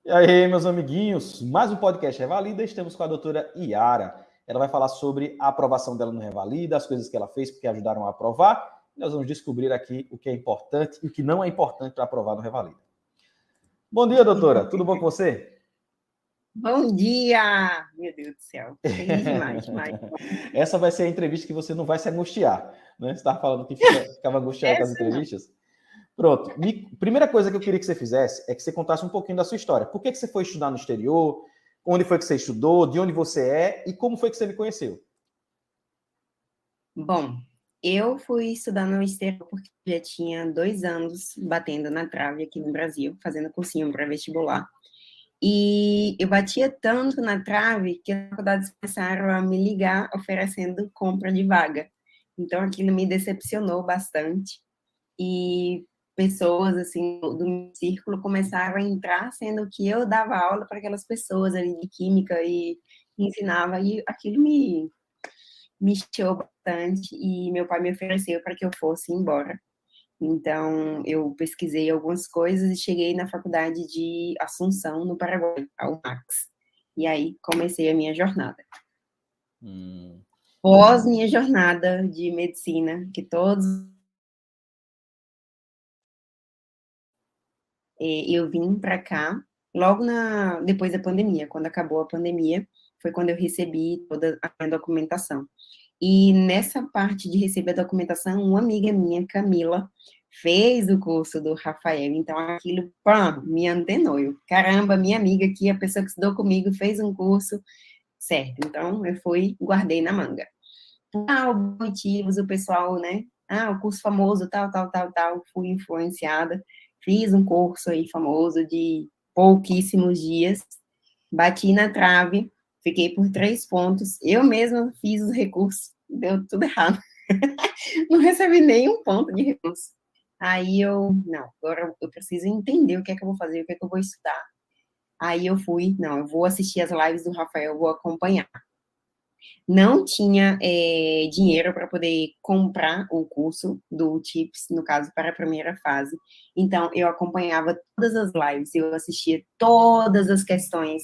E aí, meus amiguinhos, mais um podcast Revalida. Estamos com a doutora Yara. Ela vai falar sobre a aprovação dela no Revalida, as coisas que ela fez porque ajudaram a aprovar. Nós vamos descobrir aqui o que é importante e o que não é importante para aprovar no Revalida. Bom dia, doutora. Tudo bom com você? Bom dia! Meu Deus do céu. Feliz demais. Essa vai ser a entrevista que você não vai se angustiar, né? Você estava falando que ficava angustiado com as entrevistas. Pronto. Primeira coisa que eu queria que você fizesse é que você contasse um pouquinho da sua história. Por que você foi estudar no exterior? Onde foi que você estudou? De onde você é? E como foi que você me conheceu? Bom, eu fui estudar no exterior porque já tinha 2 anos batendo na trave aqui no Brasil, fazendo cursinho para vestibular. E eu batia tanto na trave que as faculdades começaram a me ligar oferecendo compra de vaga. Então aquilo me decepcionou bastante. E pessoas assim do meu círculo começaram a entrar, sendo que eu dava aula para aquelas pessoas ali de química e ensinava, e aquilo me chateou bastante, e meu pai me ofereceu para que eu fosse embora. Então, eu pesquisei algumas coisas e cheguei na faculdade de Assunção, no Paraguai, a UMAX. E aí comecei a minha jornada. Pós minha jornada de medicina, que todos eu vim para cá logo depois da pandemia, quando acabou a pandemia, foi quando eu recebi toda a minha documentação. E nessa parte de receber a documentação, uma amiga minha, Camila, fez o curso do Rafael, então aquilo, pã, me antenou. Caramba, minha amiga aqui, a pessoa que estudou comigo, fez um curso, certo. Então, eu fui, guardei na manga. Por alguns motivos, o pessoal, né, o curso famoso, tal, fui influenciada, fiz um curso aí famoso de pouquíssimos dias, bati na trave, fiquei por 3 pontos, eu mesma fiz os recursos, deu tudo errado, não recebi nenhum ponto de recurso. Aí não, agora eu preciso entender o que é que eu vou fazer, o que é que eu vou estudar. Aí eu eu vou assistir as lives do Rafael, vou acompanhar. Não tinha dinheiro para poder comprar o curso do TIPS, no caso, para a primeira fase. Então, eu acompanhava todas as lives, eu assistia todas as questões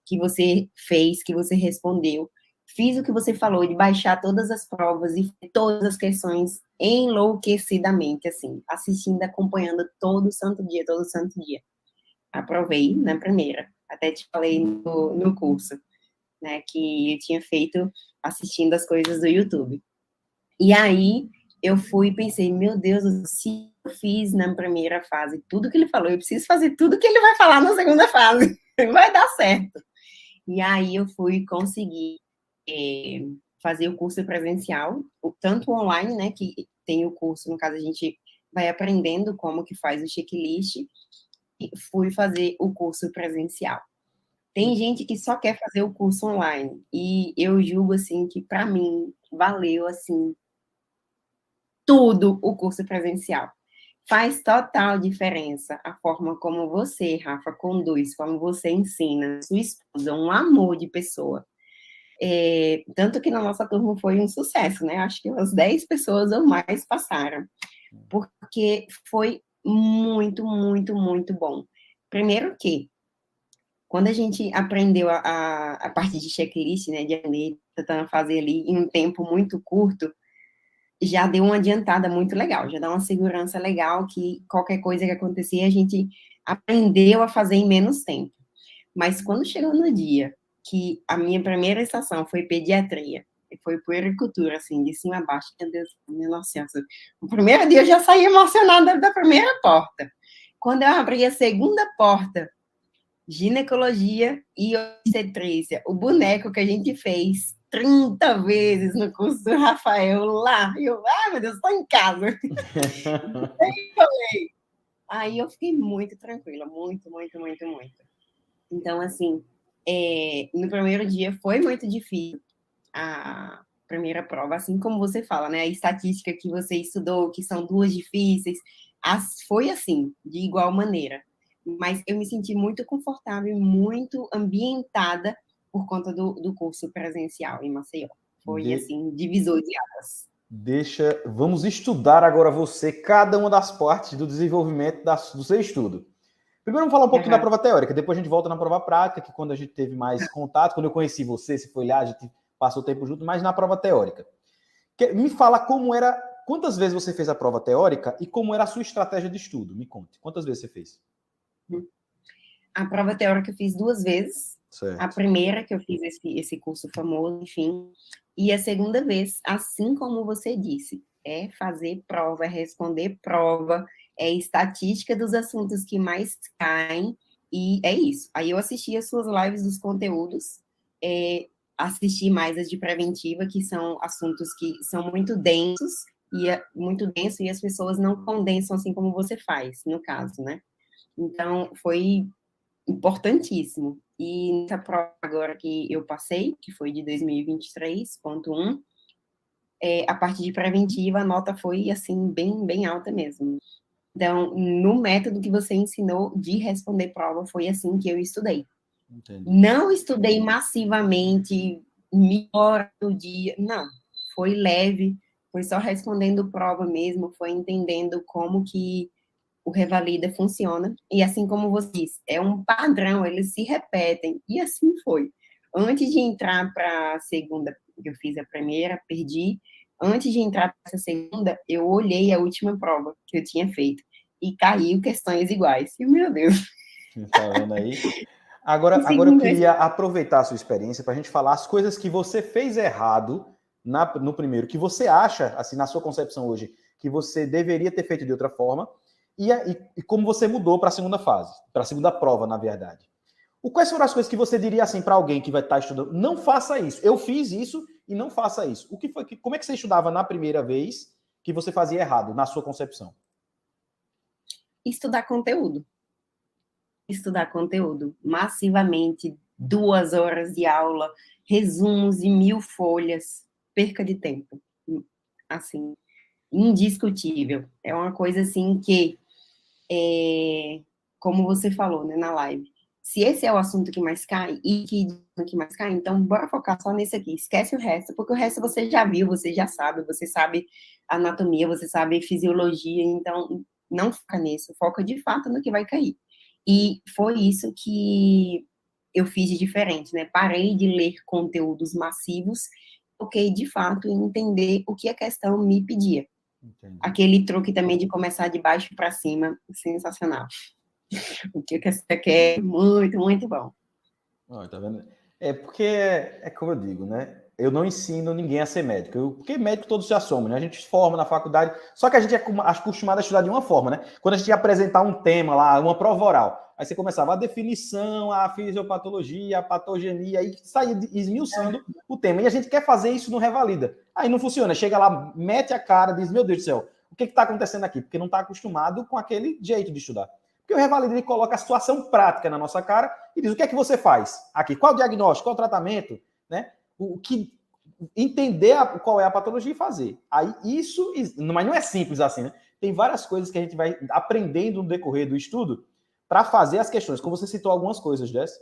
que você fez, que você respondeu. Fiz o que você falou, de baixar todas as provas e todas as questões enlouquecidamente, assim, assistindo, acompanhando todo santo dia, todo santo dia. Aprovei na primeira, até te falei no curso, né, que eu tinha feito assistindo as coisas do YouTube. E aí eu fui e pensei, meu Deus, se eu fiz na primeira fase tudo que ele falou, eu preciso fazer tudo que ele vai falar na segunda fase, vai dar certo. E aí eu fui conseguir fazer o curso presencial, tanto online, né, que tem o curso, no caso a gente vai aprendendo como que faz o checklist, e fui fazer o curso presencial. Tem gente que só quer fazer o curso online, e eu julgo, assim, que para mim valeu, assim, tudo o curso presencial. Faz total diferença a forma como você, Rafa, conduz, como você ensina sua esposa, um amor de pessoa. Tanto que na nossa turma foi um sucesso, né? Acho que umas 10 pessoas ou mais passaram, porque foi muito, muito, muito bom. Primeiro que quando a gente aprendeu a parte de checklist, né, de ler, tentando fazer ali em um tempo muito curto, já deu uma adiantada muito legal, já dá uma segurança legal que qualquer coisa que acontecer, a gente aprendeu a fazer em menos tempo. Mas quando chegou no dia que a minha primeira estação foi pediatria, foi puericultura, assim, de cima a baixo, meu Deus, minha nossa senhora, o primeiro dia eu já saí emocionada da primeira porta. Quando eu abri a segunda porta, ginecologia e obstetrícia, o boneco que a gente fez 30 vezes no curso do Rafael lá, e eu, meu Deus, estou em casa. Aí eu fiquei muito tranquila, muito, muito, muito, muito. Então, assim, no primeiro dia foi muito difícil a primeira prova, assim como você fala, né? A estatística que você estudou, que são 2 difíceis, foi assim, de igual maneira. Mas eu me senti muito confortável e muito ambientada por conta do curso presencial em Maceió. Foi, assim, divisor de águas. Vamos estudar agora você, cada uma das partes do desenvolvimento do seu estudo. Primeiro vamos falar um pouquinho da prova teórica, depois a gente volta na prova prática, que quando a gente teve mais contato, quando eu conheci você, se foi lá, a gente passou o tempo junto, mas na prova teórica. Me fala como era, quantas vezes você fez a prova teórica e como era a sua estratégia de estudo, me conte. Quantas vezes você fez? A prova teórica eu fiz 2 vezes. Certo. A primeira que eu fiz esse curso famoso, enfim, e a segunda vez, assim como você disse, é fazer prova, é responder prova, é estatística dos assuntos que mais caem, e é isso. Aí eu assisti as suas lives dos conteúdos, assisti mais as de preventiva, que são assuntos que são muito densos, e as pessoas não condensam assim como você faz, no caso, né? Então, foi importantíssimo. E nessa prova agora que eu passei, que foi de 2023.1, a parte de preventiva, a nota foi, assim, bem, bem alta mesmo. Então, no método que você ensinou de responder prova, foi assim que eu estudei. Entendi. Não estudei massivamente, 1.000 horas no dia, não. Foi leve, foi só respondendo prova mesmo, foi entendendo como que o Revalida funciona, e assim como você disse, é um padrão, eles se repetem, e assim foi. Antes de entrar para a segunda, eu fiz a primeira, perdi, antes de entrar para essa segunda, eu olhei a última prova que eu tinha feito, e caiu questões iguais, e meu Deus. Tá vendo aí? Agora eu queria aproveitar a sua experiência para a gente falar as coisas que você fez errado no primeiro, que você acha, assim, na sua concepção hoje, que você deveria ter feito de outra forma, e como você mudou para a segunda fase, para a segunda prova, na verdade. Quais foram as coisas que você diria assim para alguém que vai estar estudando? Não faça isso. Eu fiz isso e não faça isso. O que foi? Como é que você estudava na primeira vez que você fazia errado, na sua concepção? Estudar conteúdo. Estudar conteúdo massivamente, 2 horas de aula, resumos de 1.000 folhas, perca de tempo. Assim, indiscutível. É uma coisa assim que, como você falou, né, na live, se esse é o assunto que mais cai, então bora focar só nesse aqui, esquece o resto, porque o resto você já viu, você sabe anatomia, você sabe fisiologia, então não foca nisso, foca de fato no que vai cair. E foi isso que eu fiz de diferente, né? Parei de ler conteúdos massivos, foquei de fato em entender o que a questão me pedia. Entendi. Aquele truque também de começar de baixo para cima, sensacional. O que você quer, muito, muito bom. Tá vendo? Porque é como eu digo, né? Eu não ensino ninguém a ser médico, porque médico todos já somos, né? A gente se forma na faculdade, só que a gente é acostumado a estudar de uma forma, né? Quando a gente ia apresentar um tema lá, uma prova oral, aí você começava a definição, a fisiopatologia, a patogenia, aí saía esmiuçando o tema. E a gente quer fazer isso no Revalida. Aí não funciona, chega lá, mete a cara, diz, meu Deus do céu, o que está acontecendo aqui? Porque não está acostumado com aquele jeito de estudar. Porque o Revalida, ele coloca a situação prática na nossa cara e diz, o que é que você faz aqui? Qual o diagnóstico? Qual o tratamento? Né? Entender qual é a patologia e fazer. Aí isso, mas não é simples assim, né? Tem várias coisas que a gente vai aprendendo no decorrer do estudo para fazer as questões. Como você citou algumas coisas das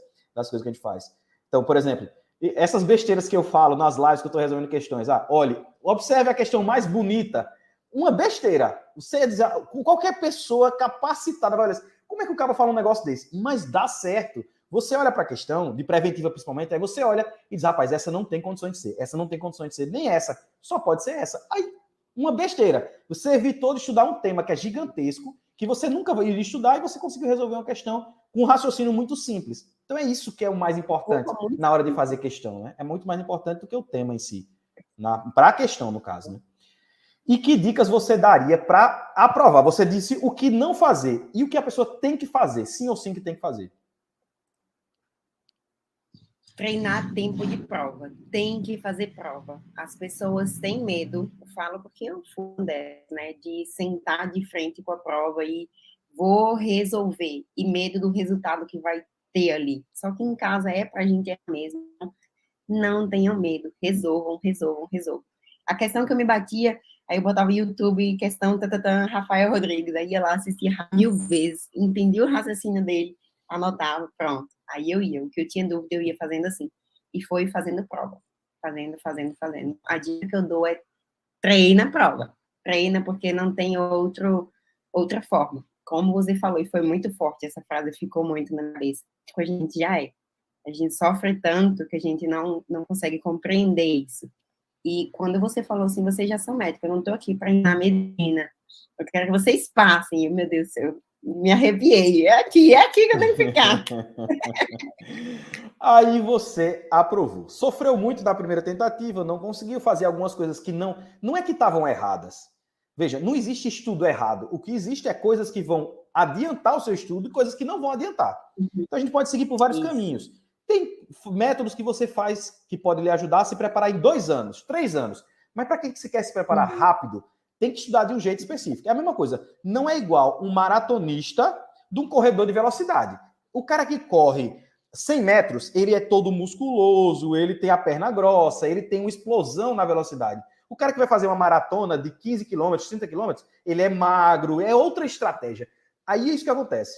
coisas que a gente faz. Então, por exemplo, essas besteiras que eu falo nas lives que eu estou resolvendo questões. Olha, observe a questão mais bonita. Uma besteira. Você diz, qualquer pessoa capacitada vai olhar assim, como é que o cara fala um negócio desse? Mas dá certo. Você olha para a questão, de preventiva principalmente, aí você olha e diz, rapaz, essa não tem condições de ser, essa não tem condições de ser, nem essa, só pode ser essa. Aí, uma besteira. Você evitou de estudar um tema que é gigantesco, que você nunca vai estudar e você conseguiu resolver uma questão com um raciocínio muito simples. Então é isso que é o mais importante na hora de fazer questão, né? É muito mais importante do que o tema em si. Para a questão, no caso, né? E que dicas você daria para aprovar? Você disse o que não fazer e o que a pessoa tem que fazer, sim ou sim que tem que fazer. Treinar tempo de prova, tem que fazer prova. As pessoas têm medo, eu falo porque eu fui delas, né, de sentar de frente com a prova e vou resolver, e medo do resultado que vai ter ali. Só que em casa é pra gente mesmo. Não tenham medo, resolvam. A questão que eu me batia, aí eu botava YouTube, questão, Rafael Rodrigues, aí ia lá, assistia 1000 vezes, entendia o raciocínio dele, anotava, pronto. Aí eu ia, o que eu tinha dúvida, eu ia fazendo assim. E foi fazendo prova. Fazendo. A dica que eu dou é treina a prova. Treina porque não tem outra forma. como você falou, e foi muito forte, essa frase ficou muito na cabeça, tipo, a gente já é. A gente sofre tanto que a gente não consegue compreender isso. E quando você falou assim, vocês já são médicos, eu não estou aqui para ensinar medicina, eu quero que vocês passem. E, meu Deus, eu me arrepiei. É aqui que eu tenho que ficar. Aí você aprovou. Sofreu muito da primeira tentativa, não conseguiu fazer algumas coisas que não é que estavam erradas. Veja, não existe estudo errado. O que existe é coisas que vão adiantar o seu estudo e coisas que não vão adiantar. Então a gente pode seguir por vários caminhos. Tem métodos que você faz que podem lhe ajudar a se preparar em 2 anos, 3 anos. Mas para que você quer se preparar rápido, tem que estudar de um jeito específico. É a mesma coisa. Não é igual um maratonista de um corredor de velocidade. O cara que corre 100 metros, ele é todo musculoso, ele tem a perna grossa, ele tem uma explosão na velocidade. O cara que vai fazer uma maratona de 15 quilômetros, 30 quilômetros, ele é magro, é outra estratégia. Aí é isso que acontece.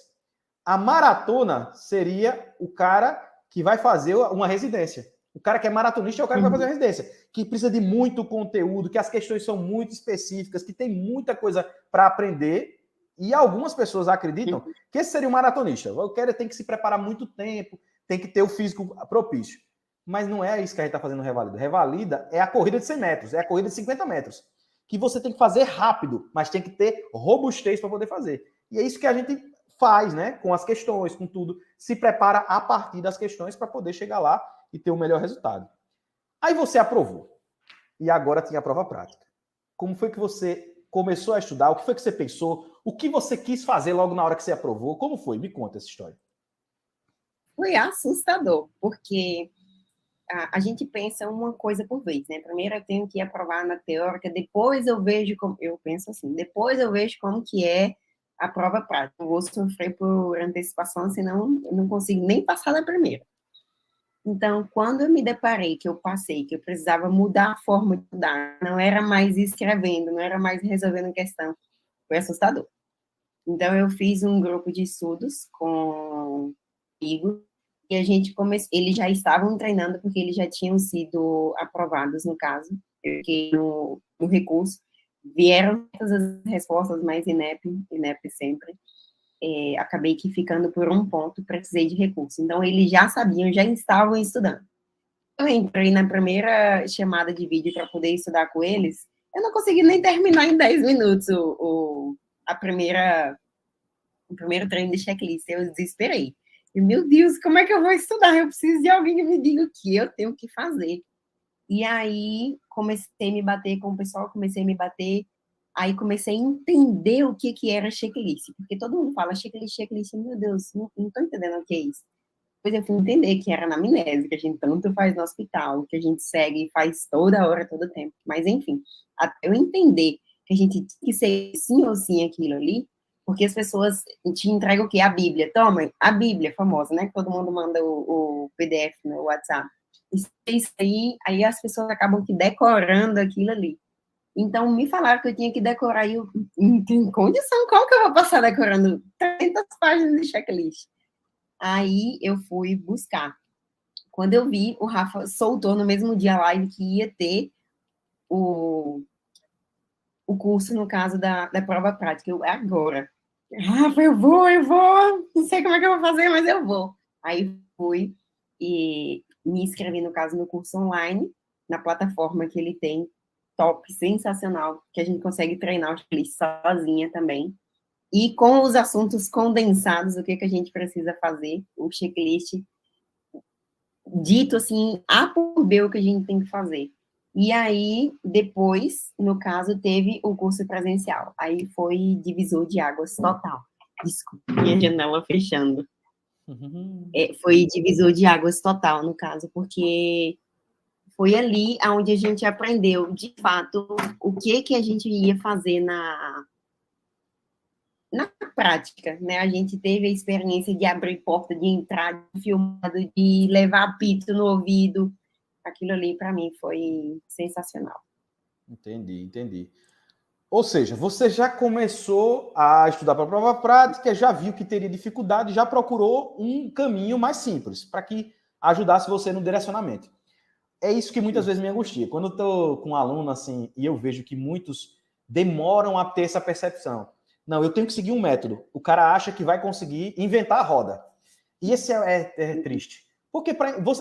A maratona seria o cara que vai fazer uma residência. O cara que é maratonista é o cara que vai fazer uma residência, que precisa de muito conteúdo, que as questões são muito específicas, que tem muita coisa para aprender. E algumas pessoas acreditam que esse seria um maratonista. O cara tem que se preparar muito tempo, tem que ter o físico propício. Mas não é isso que a gente está fazendo no Revalida. Revalida é a corrida de 100 metros, é a corrida de 50 metros, que você tem que fazer rápido, mas tem que ter robustez para poder fazer. E é isso que a gente faz, né? Com as questões, com tudo. Se prepara a partir das questões para poder chegar lá e ter o melhor resultado. Aí você aprovou. E agora tem a prova prática. Como foi que você começou a estudar? O que foi que você pensou? O que você quis fazer logo na hora que você aprovou? Como foi? Me conta essa história. Foi assustador, porque a gente pensa uma coisa por vez, né? Primeiro eu tenho que aprovar na teórica, depois eu vejo como... Eu penso assim, depois eu vejo como que é a prova prática. Eu vou sofrer por antecipação, senão eu não consigo nem passar da primeira. Então, quando eu me deparei que eu passei, que eu precisava mudar a forma de estudar, não era mais escrevendo, não era mais resolvendo questão, foi assustador. Então, eu fiz um grupo de estudos com amigos, e a gente começou, eles já estavam treinando, porque eles já tinham sido aprovados, no caso, eu fiquei no recurso, vieram todas as respostas, mais INEP sempre, acabei que ficando por um ponto, precisei de recurso. Então, eles já sabiam, já estavam estudando. Eu entrei na primeira chamada de vídeo para poder estudar com eles, eu não consegui nem terminar em 10 minutos o primeiro treino de checklist, eu desesperei. E, meu Deus, como é que eu vou estudar? Eu preciso de alguém que me diga o que eu tenho que fazer. E aí, comecei a me bater com o pessoal, aí comecei a entender o que era checklist, porque todo mundo fala checklist, meu Deus, não estou entendendo o que é isso. Depois eu fui entender que era anamnese, que a gente tanto faz no hospital, que a gente segue e faz toda hora, todo tempo. Mas, enfim, até eu entender que a gente tinha que ser sim ou sim aquilo ali, porque as pessoas te entregam o quê? A Bíblia. Toma, a Bíblia famosa, né? Que todo mundo manda o PDF no WhatsApp. Isso aí as pessoas acabam que decorando aquilo ali. Então, me falaram que eu tinha que decorar, e eu não tenho condição, como que eu vou passar decorando 300 páginas de checklist? Aí, eu fui buscar. Quando eu vi, o Rafa soltou no mesmo dia a live que ia ter o curso, no caso da prova prática. Eu, agora. Rafa, eu vou, não sei como é que eu vou fazer, mas eu vou. Aí, fui e me inscrevi, no caso, no curso online, na plataforma que ele tem, top, sensacional, que a gente consegue treinar o checklist sozinha também. E com os assuntos condensados, o que a gente precisa fazer, o checklist dito assim, A por B, o que a gente tem que fazer. E aí, depois, no caso, teve o curso presencial. Aí foi divisor de águas total. Desculpa, minha janela fechando. Foi divisor de águas total, no caso, porque foi ali onde a gente aprendeu, de fato, o que a gente ia fazer na prática, né? A gente teve a experiência de abrir porta, de entrar filmado, de levar apito no ouvido. Aquilo ali, para mim, foi sensacional. Entendi. Ou seja, você já começou a estudar para a prova prática, já viu que teria dificuldade, já procurou um caminho mais simples, para que ajudasse você no direcionamento. É isso que muitas vezes me angustia. Quando eu estou com um aluno assim, e eu vejo que muitos demoram a ter essa percepção. Não, eu tenho que seguir um método. O cara acha que vai conseguir inventar a roda. E esse é triste. Porque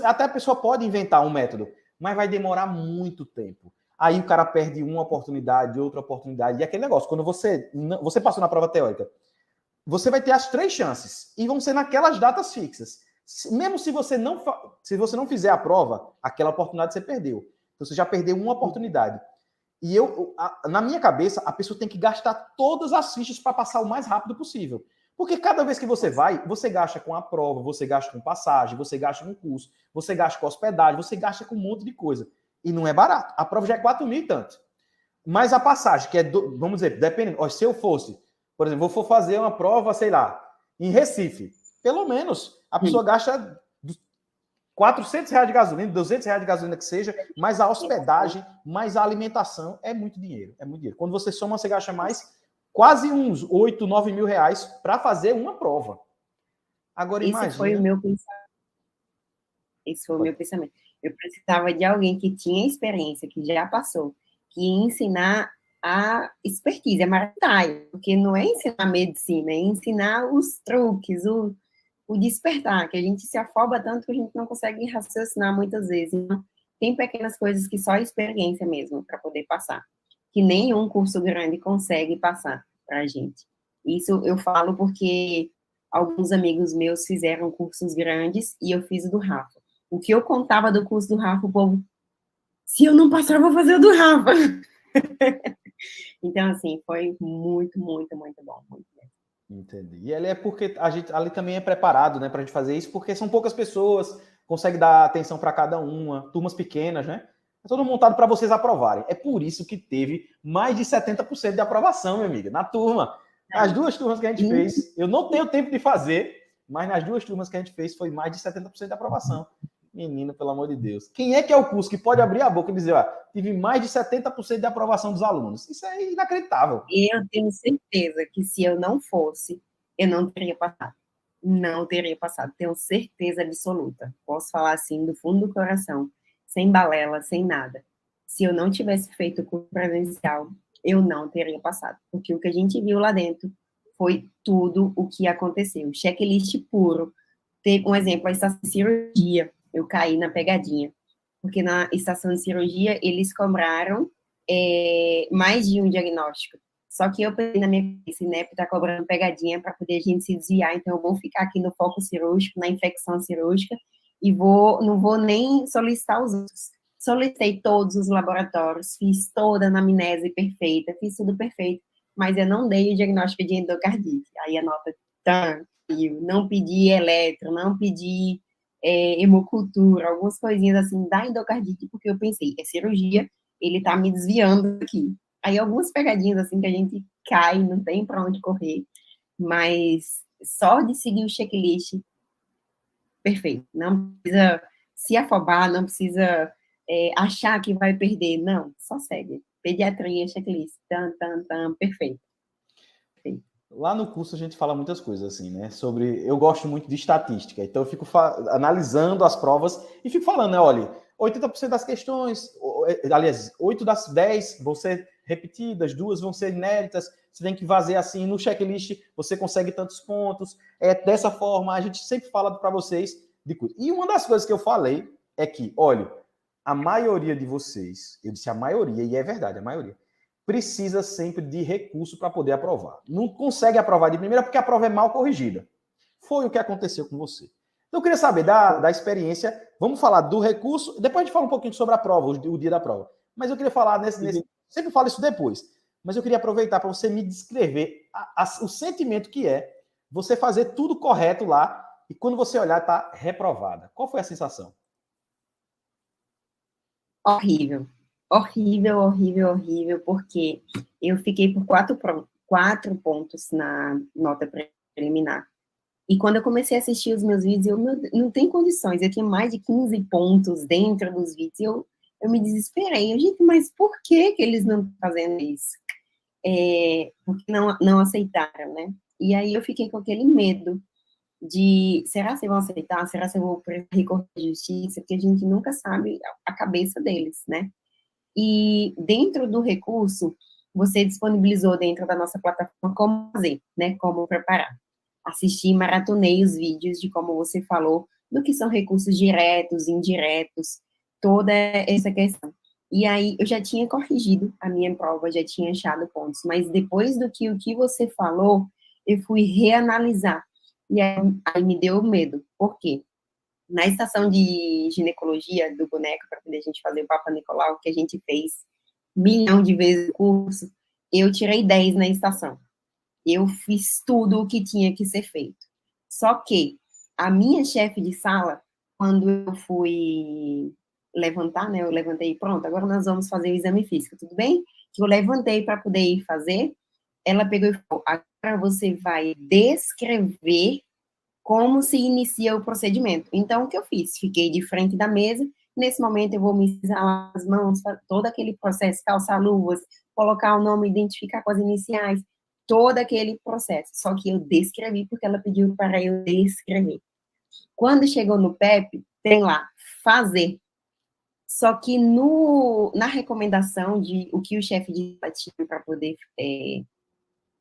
até a pessoa pode inventar um método, mas vai demorar muito tempo. Aí o cara perde uma oportunidade, outra oportunidade. E aquele negócio, quando você passou na prova teórica, você vai ter as 3 chances. E vão ser naquelas datas fixas. Mesmo se você não fizer a prova, aquela oportunidade você perdeu. Então você já perdeu uma oportunidade. E na minha cabeça, a pessoa tem que gastar todas as fichas para passar o mais rápido possível. Porque cada vez que você vai, você gasta com a prova, você gasta com passagem, você gasta com curso, você gasta com hospedagem, você gasta com um monte de coisa. E não é barato. A prova já é 4 mil e tanto. Mas a passagem, que é, vamos dizer, dependendo, se eu fosse, por exemplo, eu for fazer uma prova, sei lá, em Recife, pelo menos a pessoa gasta R$ 400 de gasolina, R$ 200 de gasolina que seja, mais a hospedagem, mais a alimentação, é muito dinheiro, é muito dinheiro. Quando você soma, você gasta mais, quase uns 8, 9 mil reais para fazer uma prova. Agora, imagina... Esse foi o meu pensamento. Eu precisava de alguém que tinha experiência, que já passou, que ia ensinar a expertise, a maracutaia, porque não é ensinar medicina, é ensinar os truques, o despertar, que a gente se afoba tanto que a gente não consegue raciocinar muitas vezes. Então, tem pequenas coisas que só a experiência mesmo para poder passar, que nenhum curso grande consegue passar para a gente. Isso eu falo porque alguns amigos meus fizeram cursos grandes e eu fiz o do Rafa. O que eu contava do curso do Rafa, o povo, se eu não passar, eu vou fazer o do Rafa. Então, assim, foi muito, muito, muito bom. Muito bom. Entendi. E ali é porque a gente ali também é preparado, né, para a gente fazer isso, porque são poucas pessoas, consegue dar atenção para cada uma, turmas pequenas, né? É todo montado para vocês aprovarem. É por isso que teve mais de 70% de aprovação, minha amiga, na turma. As 2 turmas que a gente fez, eu não tenho tempo de fazer, mas nas 2 turmas que a gente fez foi mais de 70% de aprovação. Menino, pelo amor de Deus. Quem é que é o curso que pode abrir a boca e dizer, ó, tive mais de 70% de aprovação dos alunos? Isso é inacreditável. Eu tenho certeza que se eu não fosse, eu não teria passado. Não teria passado. Tenho certeza absoluta. Posso falar assim, do fundo do coração, sem balela, sem nada. Se eu não tivesse feito o curso presencial, eu não teria passado. Porque o que a gente viu lá dentro foi tudo o que aconteceu. Checklist puro. Teve um exemplo, a estação de cirurgia. Eu caí na pegadinha. Porque na estação de cirurgia, eles cobraram mais de um diagnóstico. Só que eu pensei na minha cabeça, né, tá cobrando pegadinha para poder a gente se desviar, então eu vou ficar aqui no foco cirúrgico, na infecção cirúrgica, e não vou nem solicitar os outros. Solicitei todos os laboratórios, fiz toda a anamnese perfeita, fiz tudo perfeito, mas eu não dei o diagnóstico de endocardite. Aí a nota caiu, não pedi eletro, não pedi hemocultura, algumas coisinhas assim da endocardite, porque eu pensei, é cirurgia, ele tá me desviando aqui. Aí algumas pegadinhas assim que a gente cai, não tem para onde correr, mas só de seguir o checklist, perfeito. Não precisa se afobar, não precisa achar que vai perder, não, só segue. Pediatria, checklist, perfeito. Lá no curso a gente fala muitas coisas assim, né? Eu gosto muito de estatística, então eu fico analisando as provas e fico falando, né? Olha, 80% das questões, aliás, 8 das 10 vão ser repetidas, 2 vão ser inéditas, você tem que fazer assim, no checklist você consegue tantos pontos, dessa forma, a gente sempre fala para vocês de coisa. E uma das coisas que eu falei é que, olha, a maioria de vocês, eu disse a maioria, e é verdade, a maioria, precisa sempre de recurso para poder aprovar. Não consegue aprovar de primeira porque a prova é mal corrigida. Foi o que aconteceu com você. Então, eu queria saber da experiência. Vamos falar do recurso. Depois a gente fala um pouquinho sobre a prova, o dia da prova. Mas eu queria falar sempre falo isso depois. Mas eu queria aproveitar para você me descrever o sentimento que é você fazer tudo correto lá e quando você olhar, está reprovada. Qual foi a sensação? Horrível. Horrível, horrível, horrível, porque eu fiquei por 4 pontos na nota preliminar. E quando eu comecei a assistir os meus vídeos, não tem condições, eu tinha mais de 15 pontos dentro dos vídeos, e eu me desesperei. Gente, mas por que eles não estão fazendo isso? Porque não aceitaram, né? E aí eu fiquei com aquele medo de, será que vão aceitar? Será que eu vou recorrer à justiça? Porque a gente nunca sabe a cabeça deles, né? E dentro do recurso, você disponibilizou dentro da nossa plataforma como fazer, né? Como preparar. Assisti, maratonei os vídeos de como você falou, do que são recursos diretos, indiretos, toda essa questão. E aí, eu já tinha corrigido a minha prova, já tinha achado pontos, mas depois do que o que você falou, eu fui reanalisar. E aí me deu medo. Por quê? Na estação de ginecologia do boneco, para poder a gente fazer o Papa Nicolau, que a gente fez milhão de vezes o curso, eu tirei 10 na estação. Eu fiz tudo o que tinha que ser feito. Só que a minha chefe de sala, quando eu fui levantar, né, eu levantei, pronto, agora nós vamos fazer o exame físico, tudo bem? Que eu levantei para poder ir fazer, ela pegou e falou, agora você vai descrever como se inicia o procedimento. Então, o que eu fiz? Fiquei de frente da mesa, nesse momento eu vou me lavar as mãos, todo aquele processo, calçar luvas, colocar o nome, identificar com as iniciais, todo aquele processo. Só que eu descrevi porque ela pediu para eu descrever. Quando chegou no PEP, tem lá, fazer. Só que na recomendação de o que o chefe de tinha para poder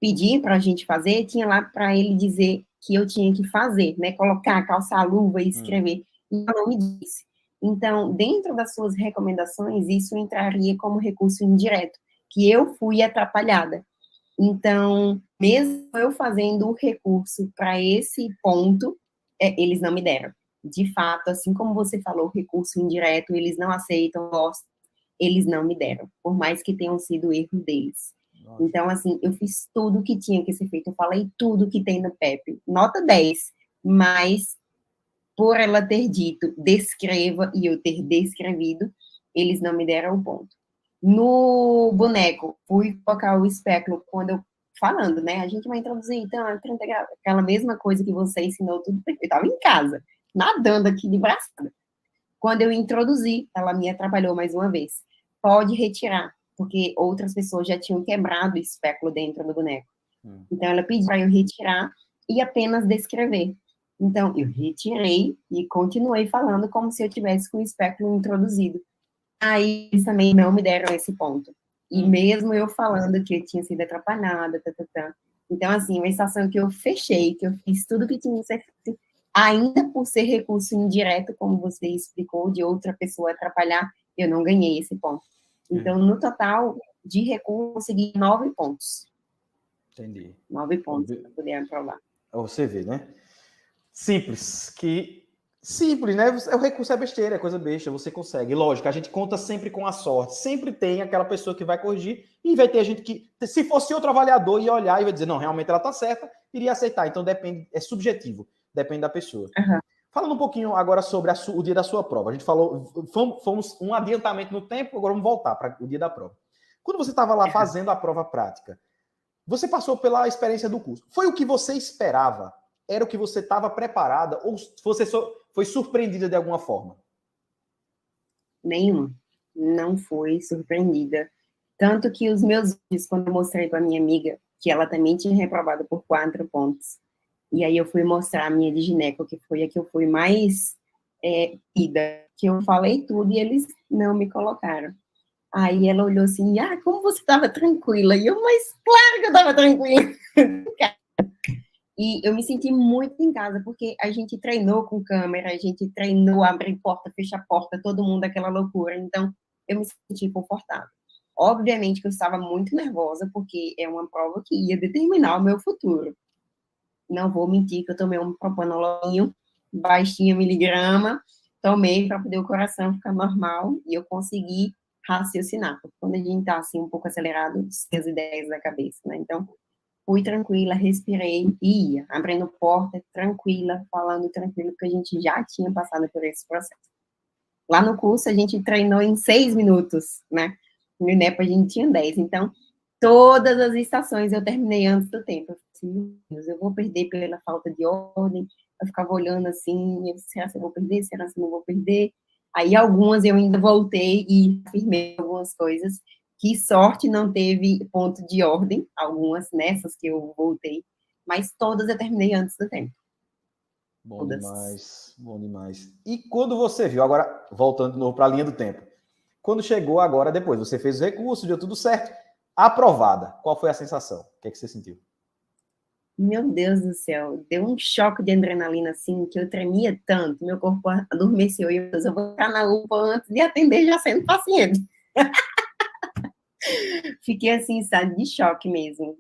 pedir para a gente fazer, tinha lá para ele dizer que eu tinha que fazer, né? Colocar, calçar a luva e escrever. E eu não me disse. Então, dentro das suas recomendações, isso entraria como recurso indireto, que eu fui atrapalhada. Então, mesmo eu fazendo o recurso para esse ponto, eles não me deram. De fato, assim como você falou, recurso indireto, eles não aceitam, eles não me deram, por mais que tenham sido erro deles. Nossa. Então, assim, eu fiz tudo o que tinha que ser feito, eu falei tudo que tem no PEP, nota 10, mas por ela ter dito descreva e eu ter descrevido, eles não me deram o ponto. No boneco, fui colocar o espéculo quando eu falando, né? A gente vai introduzir, então, aquela mesma coisa que você ensinou tudo perfeito. Eu estava em casa, nadando aqui de braçada. Quando eu introduzi, ela me atrapalhou mais uma vez. Pode retirar, porque outras pessoas já tinham quebrado o espéculo dentro do boneco. Então, ela pediu para eu retirar e apenas descrever. Então, eu retirei e continuei falando como se eu tivesse com o espéculo introduzido. Aí, eles também não me deram esse ponto. E mesmo eu falando que eu tinha sido atrapalhada, Então, assim, uma estação que eu fechei, que eu fiz tudo que tinha que ser feito, ainda por ser recurso indireto, como você explicou, de outra pessoa atrapalhar, eu não ganhei esse ponto. Então, no total, de recurso, eu consegui 9 pontos. Entendi. 9 pontos para poder aprovar. Você vê, né? Simples, né? O recurso é besteira, é coisa besta, você consegue. Lógico, a gente conta sempre com a sorte. Sempre tem aquela pessoa que vai corrigir e vai ter gente que, se fosse outro avaliador, ia olhar e vai dizer, não, realmente ela tá certa, iria aceitar. Então depende, é subjetivo, depende da pessoa. Falando um pouquinho agora sobre o dia da sua prova. A gente falou, fomos um adiantamento no tempo, agora vamos voltar para o dia da prova. Quando você estava lá fazendo a prova prática, você passou pela experiência do curso. Foi o que você esperava? Era o que você estava preparada? Ou você foi surpreendida de alguma forma? Nenhuma. Não foi surpreendida. Tanto que os meus vídeos, quando eu mostrei para minha amiga, que ela também tinha reprovado por 4 pontos, e aí eu fui mostrar a minha de gineco, que foi a que eu fui mais ida, que eu falei tudo e eles não me colocaram. Aí ela olhou assim, como você estava tranquila? E eu, mas claro que eu estava tranquila. E eu me senti muito em casa, porque a gente treinou com câmera, a gente treinou abrir porta, fechar porta, todo mundo aquela loucura. Então, eu me senti confortável. Obviamente que eu estava muito nervosa, porque é uma prova que ia determinar o meu futuro. Não vou mentir que eu tomei um propanololinho, baixinho miligrama, tomei para poder o coração ficar normal e eu consegui raciocinar. Porque quando a gente está assim um pouco acelerado, as ideias da cabeça, né? Então, fui tranquila, respirei e ia, abrindo porta, tranquila, falando tranquilo, porque a gente já tinha passado por esse processo. Lá no curso, a gente treinou em 6 minutos, né? No INEP, a gente tinha 10. Então, todas as estações eu terminei antes do tempo. Eu falei assim, meu Deus, eu vou perder pela falta de ordem. Eu ficava olhando assim, será que eu vou perder? Será que eu não vou perder? Aí, algumas eu ainda voltei e afirmei algumas coisas. Que sorte não teve ponto de ordem, algumas nessas que eu voltei, mas todas eu terminei antes do tempo. Bom demais, bom demais. E quando você viu, agora voltando de novo para a linha do tempo, quando chegou agora depois, você fez o recurso, deu tudo certo, aprovada. Qual foi a sensação? O que é que você sentiu? Meu Deus do céu, deu um choque de adrenalina, assim, que eu tremia tanto, meu corpo adormeceu, e eu vou ficar na UPA antes de atender já sendo paciente. Fiquei, assim, em estado de choque mesmo.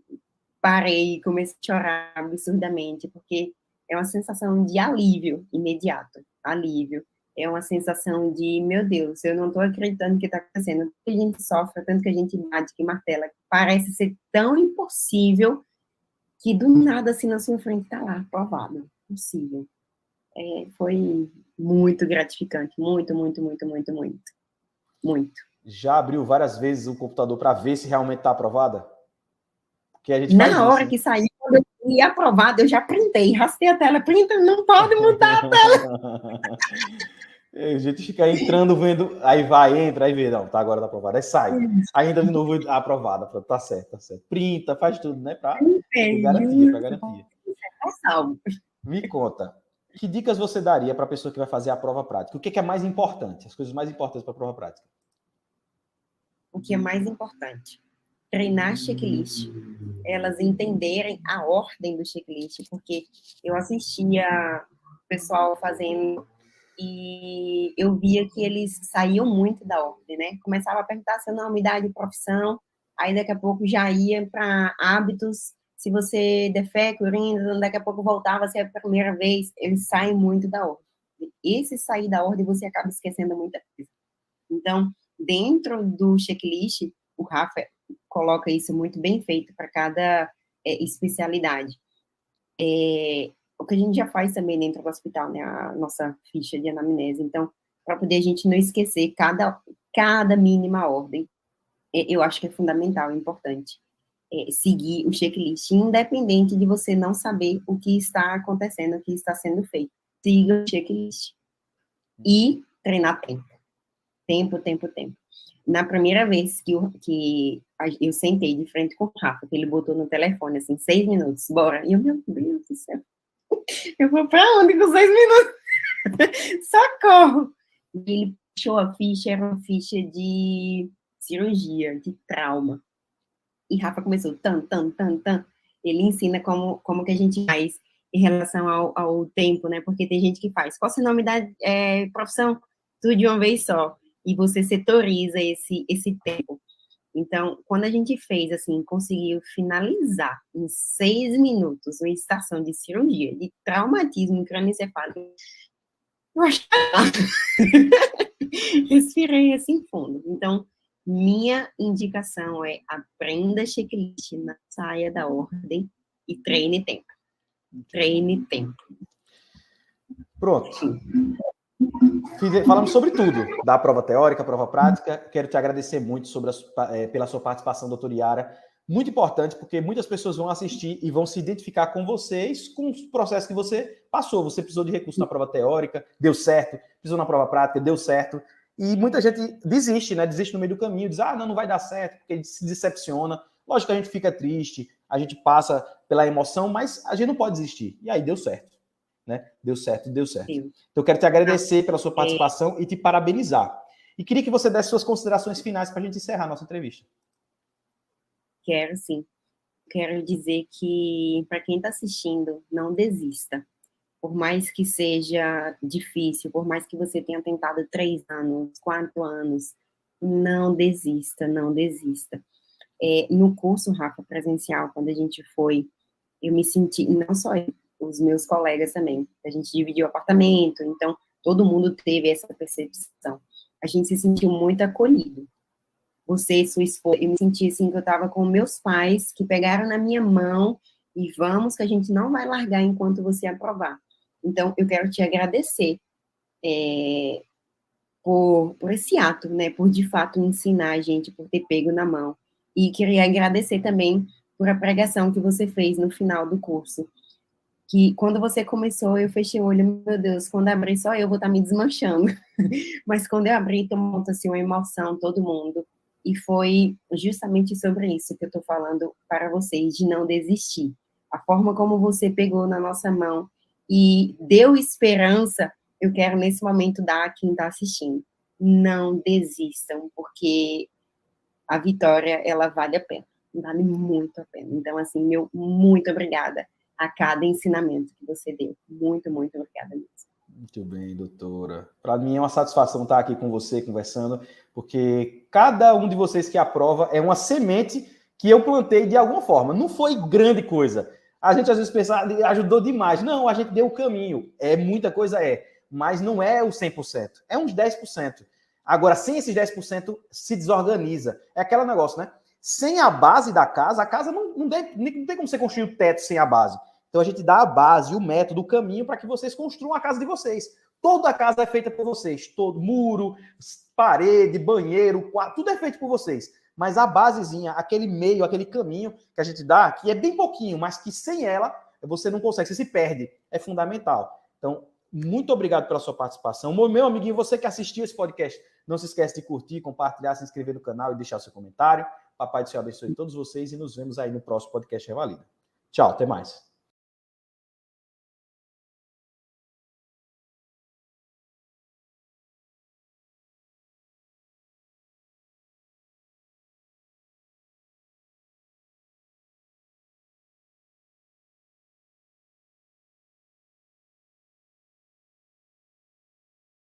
Parei, comecei a chorar absurdamente, porque é uma sensação de alívio imediato, alívio. É uma sensação de, meu Deus, eu não estou acreditando que está acontecendo. Tanto que a gente sofre, tanto que a gente bate, que martela, parece ser tão impossível que do nada, assim, na sua frente está lá, aprovado. Possível. Foi muito gratificante, muito, muito, muito, muito, muito. Muito. Já abriu várias vezes o computador para ver se realmente está aprovada? Porque a gente faz Na isso, hora né? que saiu, quando eu fui aprovado, eu já printei, rastei a tela, printa, não pode mudar a tela. A gente fica entrando, vendo, aí vai, entra, aí vê, não, tá, agora tá aprovado, aí sai. Aí entra de novo, aprovada, tá certo, tá certo. Printa, faz tudo, né, para garantia, para garantia. Tá salvo. Me conta, que dicas você daria para a pessoa que vai fazer a prova prática? O que é mais importante, as coisas mais importantes para a prova prática? O que é mais importante? Treinar checklist. Elas entenderem a ordem do checklist, porque eu assistia o pessoal fazendo e eu via que eles saíam muito da ordem, né? Começava a perguntar seu nome, idade, profissão, aí daqui a pouco já ia para hábitos, se você defeca, urina, daqui a pouco voltava, se é a primeira vez, eles saem muito da ordem. Esse sair da ordem, você acaba esquecendo muita coisa. Então, dentro do checklist, o Rafa coloca isso muito bem feito para cada especialidade. O que a gente já faz também dentro do hospital, né, a nossa ficha de anamnese. Então, para poder a gente não esquecer cada mínima ordem, eu acho que é fundamental, é importante seguir o checklist, independente de você não saber o que está acontecendo, o que está sendo feito. Siga o checklist. E treinar tempo. Tempo, tempo, tempo. Na primeira vez que eu sentei de frente com o Rafa, que ele botou no telefone, assim, 6 minutos, bora. E eu, meu Deus do céu. Eu vou pra onde com 6 minutos? Socorro! E ele puxou a ficha, era uma ficha de cirurgia, de trauma. E Rafa começou, tan, tan, tan, tan. Ele ensina como que a gente faz em relação ao tempo, né? Porque tem gente que faz, qual o seu nome da profissão? Tudo de uma vez só. E você setoriza esse tempo. Então, quando a gente fez, assim, conseguiu finalizar em 6 minutos uma estação de cirurgia, de traumatismo crânioencefálico, eu acho que respirei assim fundo. Então, minha indicação é aprenda checklist, não saia da ordem e treine tempo. Treine tempo. Pronto. Falamos sobre tudo, da prova teórica, prova prática. Quero te agradecer muito pela sua participação, doutora Yara. Muito importante, porque muitas pessoas vão assistir e vão se identificar com vocês, com os processos que você passou. Você precisou de recurso na prova teórica, deu certo. Precisou na prova prática, deu certo. E muita gente desiste, né? Desiste no meio do caminho, diz, não vai dar certo, porque se decepciona. Lógico que a gente fica triste, a gente passa pela emoção, mas a gente não pode desistir. E aí deu certo. Né? Deu certo, deu certo. Sim. Então, eu quero te agradecer pela sua participação e te parabenizar. E queria que você desse suas considerações finais para a gente encerrar a nossa entrevista. Quero, sim. Quero dizer que, para quem está assistindo, não desista. Por mais que seja difícil, por mais que você tenha tentado 3 anos, 4 anos, não desista, não desista. No curso, Rafa, presencial, quando a gente foi, eu me senti, não só eu, os meus colegas também, a gente dividiu apartamento, então todo mundo teve essa percepção. A gente se sentiu muito acolhido. Você, sua esposa, eu me senti assim que eu estava com meus pais, que pegaram na minha mão e vamos que a gente não vai largar enquanto você aprovar. Então, eu quero te agradecer por esse ato, né, por de fato ensinar a gente, por ter pego na mão. E queria agradecer também por a pregação que você fez no final do curso, que quando você começou, eu fechei o olho, meu Deus, quando abri só eu vou estar me desmanchando. Mas quando eu abri, tomou assim, uma emoção, todo mundo. E foi justamente sobre isso que eu estou falando para vocês, de não desistir. A forma como você pegou na nossa mão e deu esperança, eu quero nesse momento dar a quem está assistindo. Não desistam, porque a vitória, ela vale a pena. Vale muito a pena. Então, assim, meu muito obrigada a cada ensinamento que você deu. Muito, muito obrigada mesmo. Muito bem, doutora. Para mim é uma satisfação estar aqui com você, conversando, porque cada um de vocês que aprova é uma semente que eu plantei de alguma forma. Não foi grande coisa. A gente às vezes pensa, ajudou demais. Não, a gente deu o caminho. É muita coisa, mas não é o 100%. É uns 10%. Agora, sem esses 10%, se desorganiza. É aquele negócio, né? Sem a base da casa, a casa não tem como você construir o teto sem a base. Então a gente dá a base, o método, o caminho para que vocês construam a casa de vocês. Toda a casa é feita por vocês. Todo muro, parede, banheiro, quarto, tudo é feito por vocês. Mas a basezinha, aquele meio, aquele caminho que a gente dá, que é bem pouquinho, mas que sem ela você não consegue, você se perde. É fundamental. Então, muito obrigado pela sua participação. Meu amiguinho, você que assistiu esse podcast, não se esquece de curtir, compartilhar, se inscrever no canal e deixar seu comentário. Papai do Céu abençoe todos vocês e nos vemos aí no próximo podcast Revalida. Tchau, até mais.